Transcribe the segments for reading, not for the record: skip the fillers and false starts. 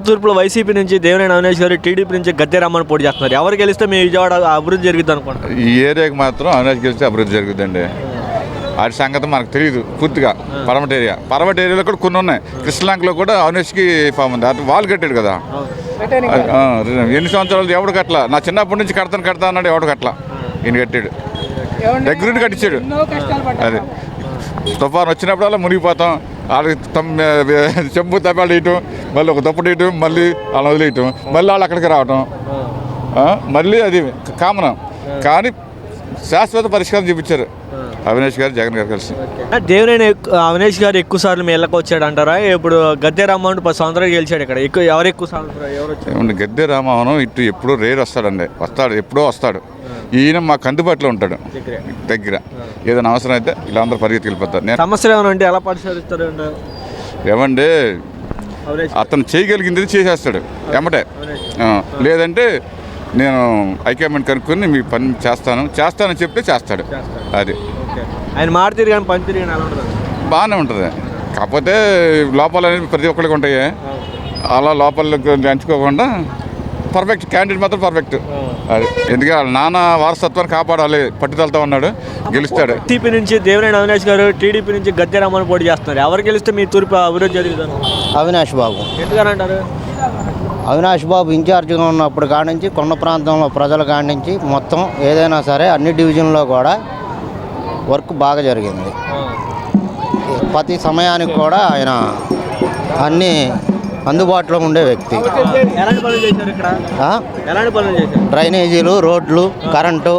తూర్పులో YCP నుంచి దేవినేని అవినాష్ గారు, TDP నుంచి గద్దె రామ్మోహన్ పోటీ చేస్తున్నారు. ఎవరు గెలిస్తే మీ విజయవాడ అభివృద్ధి జరుగుతుంది అనుకుంటారు? ఈ ఏరియాకి మాత్రం అవినాష్ గెలిస్తే అభివృద్ధి జరుగుతుందండి. వాటి సంగతి మనకు తెలియదు పూర్తిగా. పర్వట ఏరియాలో కూడా కొన్ని ఉన్నాయి. కృష్ణలంకలో కూడా అవినాష్కి ఫామ్ ఉంది. అది వాళ్ళు కట్టాడు కదా. ఎన్ని సంవత్సరాలు ఎవడు కట్టలా. నా చిన్నప్పటి నుంచి కడతా అన్నాడు, ఎవడు కట్టలా. ఈయన కట్టాడు, దగ్గరుండి కట్టించాడు. అది తుఫాను వచ్చినప్పుడల్లా మునిగిపోతాం. వాళ్ళకి చెంపు తప్పాలు వేయటం, మళ్ళీ ఒక దుప్పటి వేయటం, మళ్ళీ వాళ్ళని వదిలేయటం, మళ్ళీ వాళ్ళు అక్కడికి రావటం, మళ్ళీ అది కామన్. కానీ శాశ్వత పరిష్కారం చూపించారు అవినాష్ గారు, జగన్ గారు కలిసి. దేవినేని అవినాష్ గారు ఎక్కువ సార్లు మీ ఇళ్ళకి వచ్చాడు అంటారా? ఇప్పుడు గద్దె రామ్మోహన్ 10 సంవత్సరాలు గెలిచాడు. ఇక్కడ ఎవరు ఎక్కువ సార్లు? గద్దె రామ్మోహన్ ఇటు ఎప్పుడూ రేరు వస్తాడండి. ఎప్పుడో వస్తాడు. ఈయన మాకు అందుబాటులో ఉంటాడు, దగ్గర. ఏదైనా అవసరం అయితే ఇలా అందరూ పరిగెత్తి వెళ్ళిపోతారు. సమస్యలు ఏమైనా అంటే ఎలా పరిష్కరిస్తారు? ఏమంటే అతను చేయగలిగింది చేసేస్తాడు ఏమంటే. లేదంటే నేను హైకమాండ్ కనుక్కొని మీ పని చేస్తానని చెప్తే చేస్తాడు. అది ఆయన మాట తిరిగాని పని తిరిగాని ఎలా ఉంటుంది? బాగానే ఉంటుంది. కాకపోతే లోపాలు అనేది ప్రతి ఒక్కరికి ఉంటాయి. అలా లోపాలకు ఎంచుకోకుండా పర్ఫెక్ట్ క్యాండిడేట్ మాత్రం పర్ఫెక్ట్. అది ఎందుకంటే వాళ్ళ నాన్న వారసత్వాన్ని కాపాడాలి, పట్టుదలతో ఉన్నాడు, గెలుస్తాడు. టీడీపీ నుంచి దేవినేని అవినాష్ గారు, టీడీపీ నుంచి గద్దె రామ్మోహన్ పోటీ చేస్తున్నారు. ఎవరు గెలిస్తే మీ తూర్పు అభివృద్ధి జరుగుతుంది? అవినాష్ బాబు. ఎందుకనంటారు? అవినాష్ బాబు ఇన్ఛార్జిగా ఉన్నప్పుడు కాడి నుంచి కొండ ప్రాంతంలో ప్రజల కాడి నుంచి మొత్తం ఏదైనా సరే అన్ని డివిజన్లో కూడా వర్క్ బాగా జరిగింది. ప్రతి సమయానికి కూడా ఆయన అన్నీ అందుబాటులో ఉండే వ్యక్తి. డ్రైనేజీలు, రోడ్లు, కరెంటు,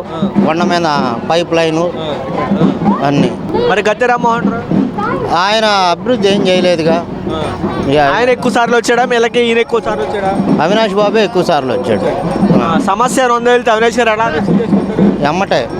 కొండ మీద పైప్ లైను అన్నీ. మరి గద్దె రామ్మోహన్ ఆయన అభివృద్ధి ఏం చేయలేదుగా. ఆయన ఎక్కువ సార్లు వచ్చాడా? వీళ్ళకి ఈయన ఎక్కువ సార్లు వచ్చాడా? అవినాష్ బాబే ఎక్కువ సార్లు వచ్చాడు. సమస్య 2 వెళ్తే అవినాష్ గారు ఎలా ఎమ్మటే